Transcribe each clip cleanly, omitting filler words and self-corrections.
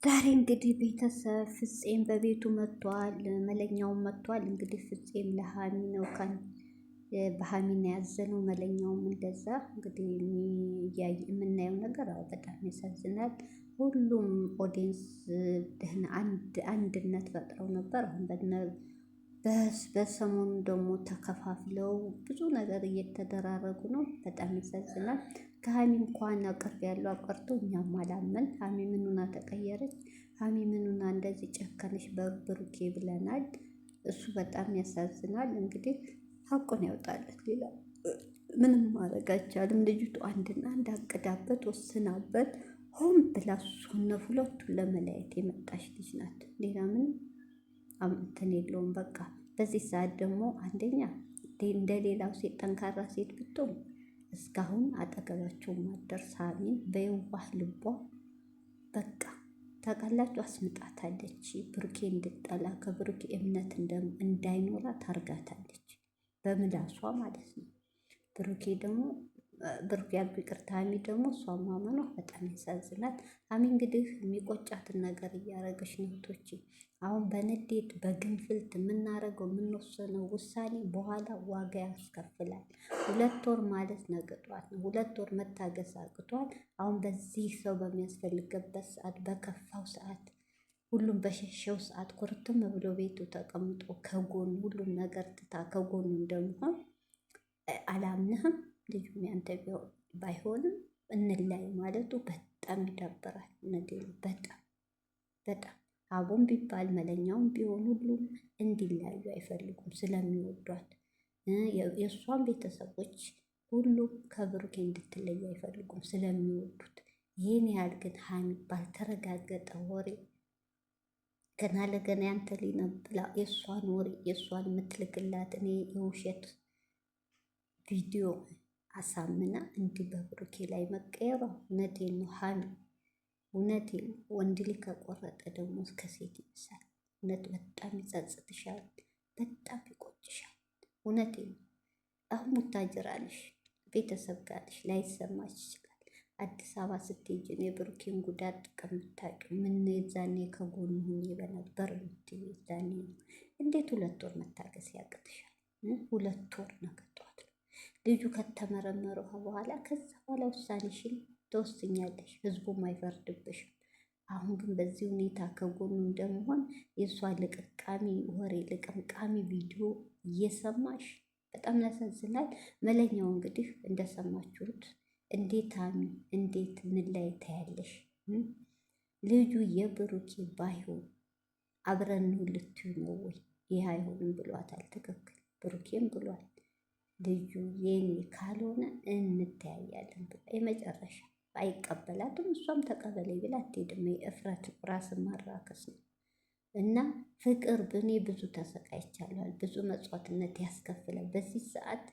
ዛሬ እንግዲህ ቤተሰብ ፍፄም በቤቱ መጥቷል፣ መለኛውም መጥቷል። እንግዲህ ፍፄም ለሀሚ ነው በሀሚና ያዘነው፣ መለኛውም እንደዛ። እንግዲህ የምናየው ነገር በጣም ያሳዝናል። ሁሉም ኦዲየንስ ደህና አንድነት ፈጥረው ነበር። አሁን በሰሞኑ ደግሞ ተከፋፍለው ብዙ ነገር እየተደራረጉ ነው። በጣም ያሳዝናል። ከሀሚ እንኳን አቅርብ ያለው አቀርቶ እኛም አላመን። ሀሚ ምኑና ተቀየረች? ሀሚ ምኑና እንደዚህ ጨከነች በብሩኬ ብለናል። እሱ በጣም ያሳዝናል። እንግዲህ ሀቁን ያውጣለት። ሌላ ምንም ማድረግ አይቻልም። ልጅቱ አንድና አንድ አቅዳበት ወስናበት ሆን ብላ እሷን ሁለቱን ለመለያየት የመጣች ልጅ ናት። ሌላ ምንም እንትን የለውም። በቃ በዚህ ሰዓት ደግሞ አንደኛ እንደ ሌላው ሴት ጠንካራ ሴት ብትሆን እስካሁን አጠገባቸው ማደርስ ሀሚን በየዋህ ልቧ በቃ ታውቃላችሁ አስምጣታለች። ብሩኬ እንድጠላ ከብሩኬ እምነት እንዳይኖራት ታርጋታለች፣ በምላሷ ማለት ነው። ብሩኬ ደግሞ ብሩኬ ያልኩ ይቅርታ፣ ሀሚ ደግሞ እሷን ማመኗ በጣም ያሳዝናል። ሀሚ እንግዲህ የሚቆጫትን ነገር እያደረገች ነው። ቶች አሁን በንዴት በግንፍልት የምናደርገው የምንወሰነው ውሳኔ በኋላ ዋጋ ያስከፍላል። 2 ወር ማለት ነገ ጧት ነው። 2 ወር መታገስ አቅቷል። አሁን በዚህ ሰው በሚያስፈልግበት ሰዓት፣ በከፋው ሰዓት፣ ሁሉም በሸሸው ሰዓት ኩርትም ብሎ ቤቱ ተቀምጦ ከጎኑ ሁሉም ነገር ትታ ከጎኑ እንደምሆን አላምንህም። ልጁም ያንተ ባይሆንም እንላይ ማለቱ በጣም ይዳበራል። እውነቴን ነው። በጣም አቦም ቢባል መለኛውም ቢሆን ሁሉም እንዲለያዩ አይፈልጉም ስለሚወዷት። የእሷን ቤተሰቦች ሁሉም ከብሩኬ እንድትለይ አይፈልጉም ስለሚወዱት። ይህን ያህል ግን ሀሚ ባልተረጋገጠ ወሬ ገና ለገና ያንተ ሊነብላ የእሷን ወሬ የእሷን የምትልክላት እኔ የውሸት ቪዲዮ አሳምና እንዲህ በብሩኬ ላይ መቀየሯ እውነቴን ነው ሀሚ፣ እውነቴን ነው። ወንድ ልጅ ከቆረጠ ደግሞ እስከ ሴት ይብሳል። እውነት በጣም ይጸጽትሻል፣ በጣም ይቆጭሻል። እውነቴን ነው። አሁን ሙታጅራለሽ፣ ቤተሰብ ጋርሽ ላይሰማች ይችላል። አዲስ አበባ ስትሄጂ የብሩኬን ጉዳት ከምታውቂው ምን የዛኔ ከጎኑ ሁኜ በነበር ምትይ የዛኔ ነው። እንዴት 2 ወር መታገስ ያቅትሻል? 2 ወር ነገ ጧት ልጁ ከተመረመረ በኋላ ከዛ በኋላ ውሳኔሽን ተወስኛለሽ። ህዝቡም አይፈርድብሽም። አሁን ግን በዚህ ሁኔታ ከጎኑ እንደመሆን የእሷ ልቅቃሚ ወሬ ልቅምቃሚ ቪዲዮ እየሰማሽ በጣም ያሳዝናል። መለኛው እንግዲህ እንደሰማችሁት እንዴት ሀሚ እንዴት ምን ላይ ታያለሽ? ልጁ የብሩኬ ባይሆን አብረን ልትዩ ነው ወይ? ይህ አይሆንም ብሏታል። ትክክል ብሩኬም ብሏል። ልጁ የኔ ካልሆነ እንተያያለን ብላ የመጨረሻ አይቀበላትም። እሷም ተቀበለኝ ብላ አትሄድም። የእፍረት ራስን ማራከስ ነው። እና ፍቅር እኔ ብዙ ተሰቃይቻለሁ። ብዙ መጽዋዕትነት ያስከፍላል። በዚህ ሰዓት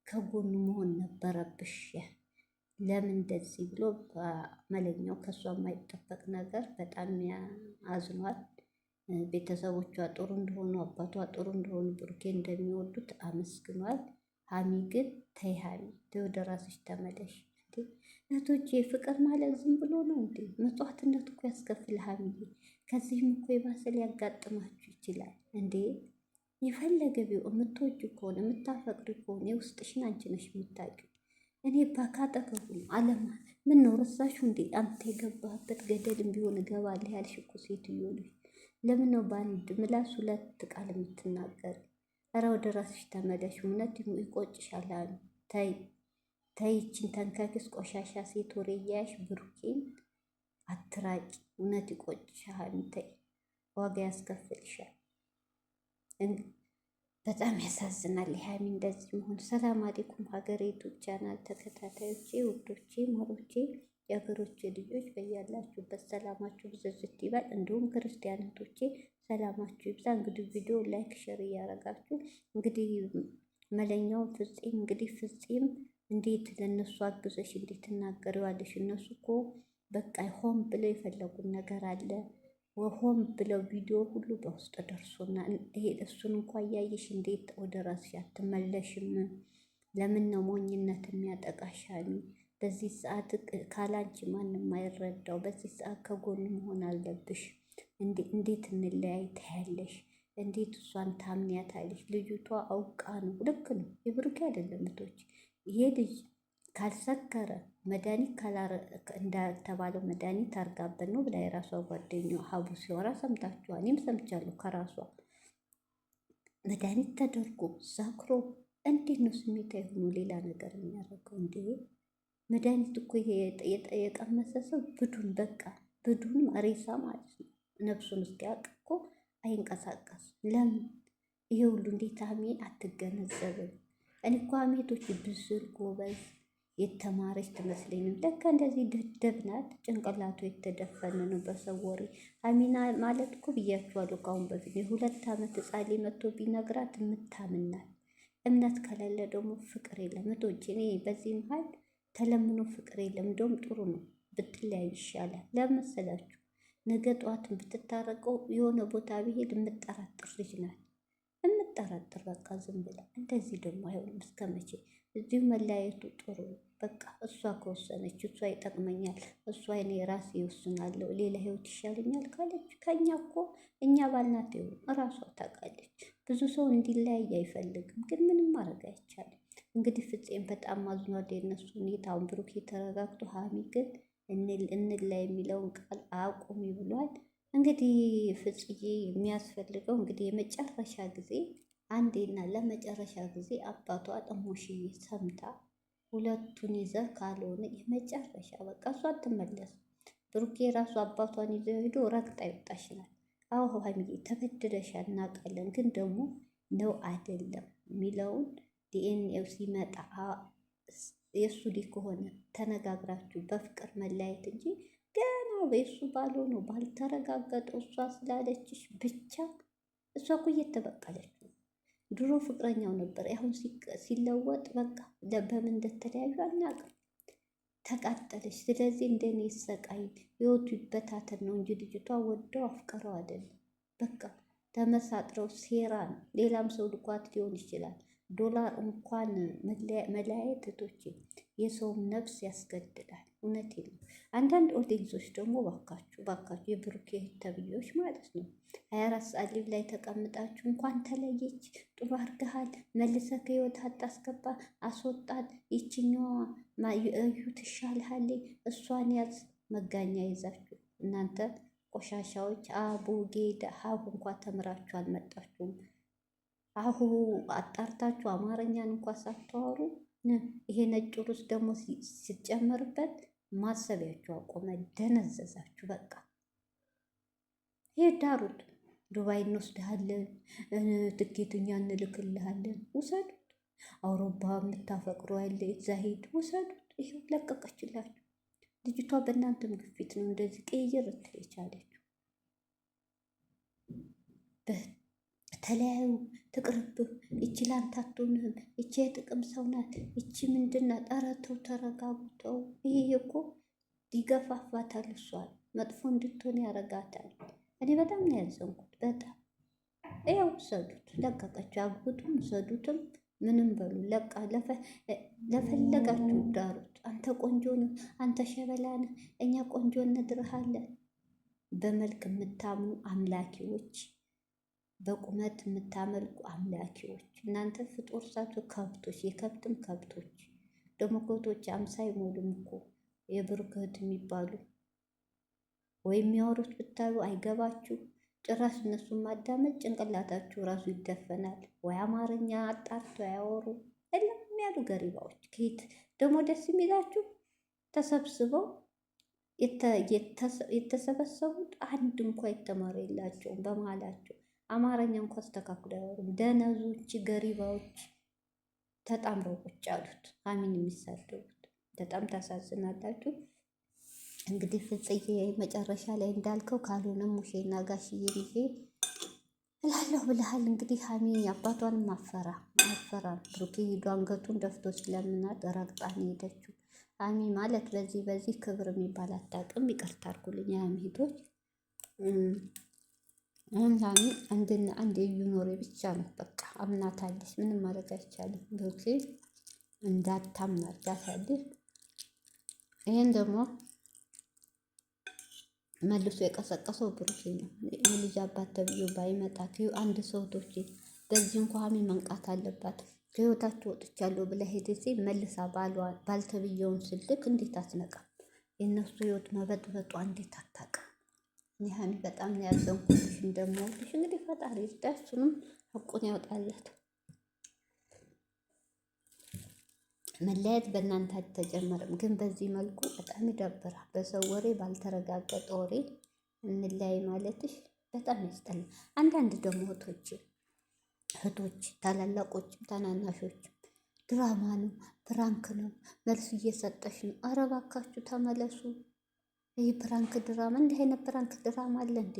ከጎኑ መሆን ነበረብሽ። ለምን እንደዚህ ብሎ መለኛው ከእሷ የማይጠበቅ ነገር በጣም አዝኗል። ቤተሰቦቿ ጥሩ እንደሆኑ አባቷ ጥሩ እንደሆኑ ብሩኬ እንደሚወዱት አመስግኗል። ሀሚ ግን ተይ ሀሚ ወደ ራስሽ ተመለሽ። እህቶቼ ፍቅር ማለት ዝም ብሎ ነው እንዴ? መጽዋዕትነት እኮ ያስከፍል ሀሚዬ። ከዚህም እኮ የባሰ ሊያጋጥማችሁ ይችላል እንዴ። የፈለገ ቢሆን የምትወጁ ከሆነ የምታፈቅዱ ከሆነ የውስጥሽን አንቺ ነሽ የምታውቂው። እኔ ባካጠገቡ ነው አለማ ምን ነው ረሳችሁ እንዴ? አንተ የገባህበት ገደልም ቢሆን እገባለሁ ያልሽ እኮ ሴትዮ ነሽ። ለምን ነው በአንድ ምላስ 2 ቃል የምትናገር? ኧረ ወደ ራስሽ ተመለሽ። እውነት ይቆጭሻል። ተይ ተይ፣ ይችን ተንከክስ ቆሻሻ ሴት ወሬ እያያሽ ብሩኬን አትራቂ። እውነት ይቆጭሻል። ተይ፣ ዋጋ ያስከፍልሻል። በጣም ያሳዝናል። ሀሚ እንደዚህ መሆን። ሰላም አለይኩም ሀገሬ ዩቱብ ቻናል ተከታታዮቼ፣ ውዶቼ፣ ማሮቼ፣ የሀገሮቼ ልጆች በያላችሁበት ሰላማችሁ ብዝዝት ይበል። እንዲሁም ክርስቲያን እህቶቼ ሰላማችሁ ይብዛ። እንግዲህ ቪዲዮ ላይክ ሸር እያረጋችሁ እንግዲህ መለኛው ፍፄም እንግዲህ ፍፄም እንዴት ለእነሱ አግዘሽ እንዴት ትናገሪዋለሽ? እነሱ እኮ በቃ ሆን ብለው የፈለጉን ነገር አለ። ሆን ብለው ቪዲዮ ሁሉ በውስጥ ደርሶና ይሄ እሱን እንኳ እያየሽ እንዴት ወደ ራስሽ አትመለሽም? ለምን ነው ሞኝነት የሚያጠቃሽ? ሀሚ በዚህ ሰዓት ካላንቺ ማንም አይረዳው። በዚህ ሰዓት ከጎኑ መሆን አለብሽ። እንዴት እንለያይ ታያለሽ? እንዴት እሷን ታምኒያታለሽ? ልጅቷ አውቃ ነው። ልክ ነው። የብሩኬ አይደለም እህቶች። ይሄ ልጅ ካልሰከረ መድኃኒት እንዳልተባለው መድኃኒት አርጋበት ነው ብላ የራሷ ጓደኛ ሀቡ ሲወራ ሰምታችኋል። እኔም ሰምቻለሁ ከራሷ መድኃኒት ተደርጎ ሰክሮ እንዴት ነው ስሜታዊ ሆኖ ሌላ ነገር የሚያደርገው? እንዴ መድኃኒት እኮ የቀመሰ ሰው ብዱን በቃ ብዱን ሬሳ ማለት ነው። ነፍሱን እስኪያውቅ እኮ አይንቀሳቀስ። ለምን ይሄ ሁሉ እንዴት ሀሚ አትገነዘብም? እኔ እኮ ሀሜቶች ብስል ጎበዝ የተማረች ትመስለኝም። ለካ እንደዚህ ደደብ ናት። ጭንቅላቱ የተደፈነ ነው በሰው ወሬ። ሀሚና ማለት እኮ ብያችኋለሁ ከአሁን በፊት የ2 ዓመት ሕፃን መጥቶ ቢነግራት የምታምናት። እምነት ከሌለ ደግሞ ፍቅር የለም እህቶች። እኔ በዚህ መሀል ተለምኖ ፍቅር የለም። እንደውም ጥሩ ነው ብትለያዩ ይሻላል። ለመሰላችሁ ነገ ጠዋትን ብትታረቀው የሆነ ቦታ ብሄድ የምጠራጥር ልጅ ናት። የምጠራጥር በቃ ዝም ብላ። እንደዚህ ደግሞ አይሆንም። እስከ መቼ እዚሁ መለያየቱ ጥሩ ነው። በቃ እሷ ከወሰነች እሷ ይጠቅመኛል፣ እሷ እኔ ራሴ ይወስናለሁ፣ ሌላ ህይወት ይሻለኛል ካለች ከኛ እኮ እኛ ባልናት ይሆን እራሷ ታውቃለች። ብዙ ሰው እንዲለያይ አይፈልግም፣ ግን ምንም ማድረግ አይቻልም። እንግዲህ ፍፄም በጣም አዝኗል የነሱ ሁኔታውን። ብሩክ ተረጋግቶ ሀሚ ግን እንለያይ የሚለውን ቃል አቁሚ ብሏል። እንግዲህ ፍጽዬ የሚያስፈልገው እንግዲህ የመጨረሻ ጊዜ አንዴና ለመጨረሻ ጊዜ አባቷ ጥሞሽዬ ሰምታ ሁለቱን ይዘህ ካልሆነ የመጨረሻ በቃ እሷ አትመለስ። ብሩኬ ራሱ አባቷን ይዘው ሄዶ ረግጣ ይወጣሽ ናት። አዎ ሀይሚዬ ተበድለሻል እናውቃለን፣ ግን ደግሞ ነው አይደለም የሚለውን ዲኤንኤው ሲመጣ የእሱ ልጅ ከሆነ ተነጋግራችሁ በፍቅር መለያየት እንጂ ገና በሱ ባልሆነው ባልተረጋገጠው እሷ ስላለችሽ ብቻ እሷ እኮ እየተበቀለች ነው። ድሮ ፍቅረኛው ነበር፣ አሁን ሲለወጥ በቃ በምን እንደተለያዩ አናውቅም። ተቃጠለች። ስለዚህ እንደኔ ይሰቃይ ህይወቱ ይበታተን ነው እንጂ ልጅቷ ወደው አፍቀረው አይደለም። በቃ ተመሳጥረው ሴራ ነው። ሌላም ሰው ልኳት ሊሆን ይችላል። ዶላር እንኳን መለያየት እህቶቼ የሰውም ነፍስ ያስገድዳል። እውነት የለም። አንዳንድ ኦዲየንሶች ደግሞ ባካችሁ የብሩኬ ተብዬዎች ማለት ነው 24 ሰዓት ሊቭ ላይ ተቀምጣችሁ እንኳን ተለየች ጥሩ አድርገሃል፣ መልሰህ ከህይወት አታስገባ፣ አስወጣት፣ ይችኛዋ እዩ ትሻልሃለች፣ እሷን ያዝ መጋኛ ይዛችሁ እናንተ ቆሻሻዎች። አቡ ጌዳ ሀቡ እንኳን ተምራችሁ አልመጣችሁም። አሁ አጣርታችሁ አማርኛን እንኳን ሳታወሩ ይሄ ነጭ ሩስ ደግሞ ሲጨመርበት ማሰቢያችሁ አቆመ። ደነዘዛችሁ። በቃ ይሄ ዳሩት። ዱባይ እንወስድሃለን፣ ትኬትኛ እንልክልሃለን፣ ውሰዱት። አውሮፓ የምታፈቅሩ ያለ እዛ ሄድ ውሰዱት። ይሄው ለቀቀችላችሁ። ልጅቷ በእናንተም ግፊት ነው እንደዚህ ቀይር ልትል የቻለችው። ተለያዩ፣ ትቅርብህ፣ ይቺ ላንተ አትሆንህም፣ ይቺ የጥቅም ሰው ናት፣ ይቺ ምንድናት? ኧረ ተው ተረጋጉተው። ይሄ እኮ ይገፋፋታል፣ እሷን መጥፎ እንድትሆን ያረጋታል። እኔ በጣም ነው ያዘንኩት። በጣም ያው ውሰዱት፣ ለቀቀችው። አግቡትም ውሰዱትም ምንም በሉ ለቃ ለፈለጋችሁ ዳሩት። አንተ ቆንጆ ነህ፣ አንተ ሸበላ ነህ፣ እኛ ቆንጆ እንድርሃለን። በመልክ የምታምኑ አምላኪዎች፣ በቁመት የምታመልኩ አምላኪዎች እናንተ ፍጡር ሳቱ ከብቶች፣ የከብትም ከብቶች ደግሞ ከብቶች 50 አይሞሉም እኮ የብሩክ እህት የሚባሉ ወይ የሚያወሩት ብታዩ አይገባችሁ። ጭራሽ እነሱን ማዳመጥ ጭንቅላታችሁ ራሱ ይደፈናል። ወይ አማርኛ አጣርቶ ያወሩ እለም ያሉ ገሪባዎች። ከየት ደግሞ ደስ የሚላችሁ ተሰብስበው የተሰበሰቡት አንድ እንኳ የተማረ የላቸውም በመሀላቸው። አማርኛ እንኳ አስተካክሎ አያወሩም። ደነዞች፣ ገሪባዎች ተጣምረው ቁጭ አሉት። አሚን የሚሳደቡት በጣም ታሳዝናላችሁ። እንግዲህ ፍጽዬ መጨረሻ ላይ እንዳልከው ካልሆነ ሙሼና ጋሽዬ ብዬ እላለሁ ብለሃል። እንግዲህ ሀሚ አባቷንም አፈራ ብሩኬ ሂዶ አንገቱን ደፍቶ ስለምናት ረግጣን ሄደችው። ሀሚ ማለት በዚህ ክብር የሚባል አታውቅም። ይቅርታ አድርጉልኝ ሀሚ ሂዶች። አሁን ሀሚ አንድና አንድ ኖሬ ብቻ ነው በቃ አምናታለች። ምንም ማድረግ አይቻልም። ብሩኬ እንዳታምናት ያሳልፍ ይህን ደግሞ መልሶ የቀሰቀሰው ብሩኬ ነው። የልጅ አባት ተብዬው ባይመጣ አንድ ሰው ቶቼ በዚህ እንኳ ሀሚ መንቃት አለባት። ከህይወታችሁ ወጥቻለሁ ብላ ሄደ ሲ መልሳ ባልተብየውን ስልክ እንዴት አትነቃም? የእነሱ ህይወት መበጥበጧ እንዴት አታውቅም? እኔ ሀሚ በጣም ነው ያዘንኩልሽ። እንደምወድሽ እንግዲህ ፈጣሪ እሱንም ሐቁን ያውጣለት። መለያየት በእናንተ አልተጀመረም፣ ግን በዚህ መልኩ በጣም ይደብራል። በሰው ወሬ፣ ባልተረጋገጠ ወሬ እንለያይ ማለትሽ በጣም ያስጠላል። አንዳንድ ደግሞ እህቶች ታላላቆችም ታናናሾችም ድራማ ነው፣ ፕራንክ ነው፣ መልስ እየሰጠሽ ነው። ኧረ እባካችሁ ተመለሱ። ይህ ፕራንክ ድራማ፣ እንዲህ አይነት ፕራንክ ድራማ አለ እንዴ?